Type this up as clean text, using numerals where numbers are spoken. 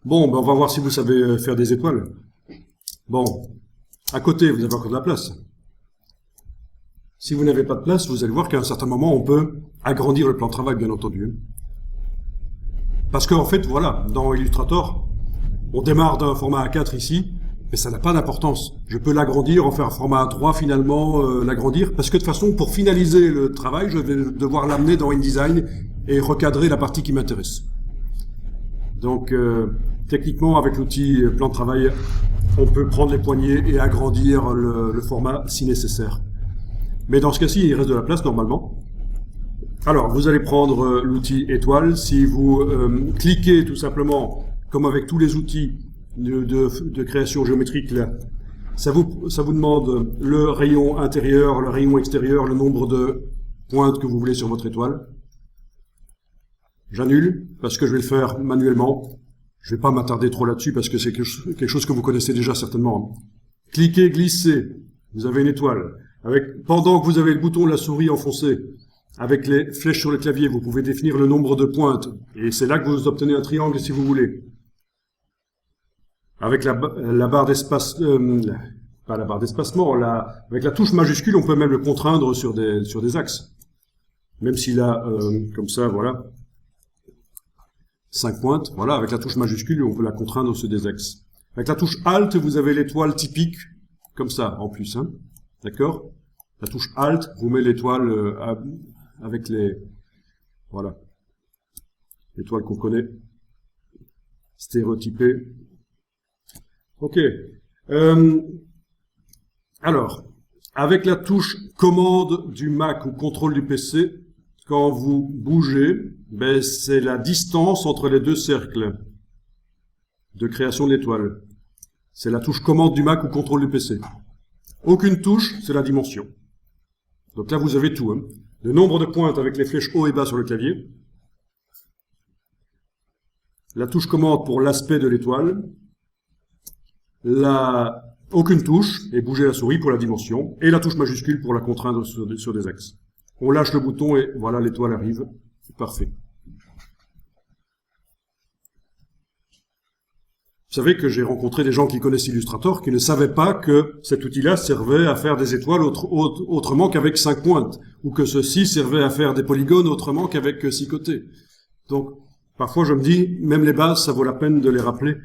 Bon, ben on va voir si vous savez faire des étoiles. Bon, à côté, vous avez encore de la place. Si vous n'avez pas de place, vous allez voir qu'à un certain moment, on peut agrandir le plan de travail, bien entendu. Parce qu'en fait, voilà, dans Illustrator, on démarre d'un format A4 ici, mais ça n'a pas d'importance. Je peux l'agrandir, en faire un format A3 finalement, l'agrandir, parce que de toute façon, pour finaliser le travail, je vais devoir l'amener dans InDesign et recadrer la partie qui m'intéresse. Donc, techniquement, avec l'outil plan de travail, on peut prendre les poignées et agrandir le format si nécessaire. Mais dans ce cas-ci, il reste de la place normalement. Alors, vous allez prendre l'outil étoile. Si vous cliquez tout simplement, comme avec tous les outils de création géométrique, là, ça vous demande le rayon intérieur, le rayon extérieur, le nombre de pointes que vous voulez sur votre étoile. J'annule, parce que je vais le faire manuellement. Je ne vais pas m'attarder trop là-dessus, parce que c'est quelque chose que vous connaissez déjà certainement. Cliquez, glissez, vous avez une étoile. Pendant que vous avez le bouton de la souris enfoncé, avec les flèches sur le clavier, vous pouvez définir le nombre de pointes. Et c'est là que vous obtenez un triangle si vous voulez. Avec la barre d'espace, pas la barre d'espacement, avec la touche majuscule, on peut même le contraindre sur des axes. Même s'il a, comme ça, voilà, 5 pointes. Voilà, avec la touche majuscule, on peut la contraindre sur des axes. Avec la touche Alt, vous avez l'étoile typique, comme ça, en plus, hein. D'accord? La touche Alt vous met l'étoile avec voilà, l'étoile qu'on connaît, stéréotypée. Ok. Alors, avec la touche commande du Mac ou contrôle du PC, quand vous bougez, ben c'est la distance entre les deux cercles de création de l'étoile. C'est la touche commande du Mac ou contrôle du PC. Aucune touche, c'est la dimension. Donc là, vous avez tout, hein. Le nombre de pointes avec les flèches haut et bas sur le clavier. La touche commande pour l'aspect de l'étoile. Aucune touche, et bouger la souris pour la dimension. Et la touche majuscule pour la contraindre sur des axes. On lâche le bouton et voilà, l'étoile arrive. Parfait. Vous savez que j'ai rencontré des gens qui connaissent Illustrator qui ne savaient pas que cet outil-là servait à faire des étoiles autrement qu'avec 5 pointes, ou que ceci servait à faire des polygones autrement qu'avec 6 côtés. Donc, parfois je me dis, même les bases, ça vaut la peine de les rappeler.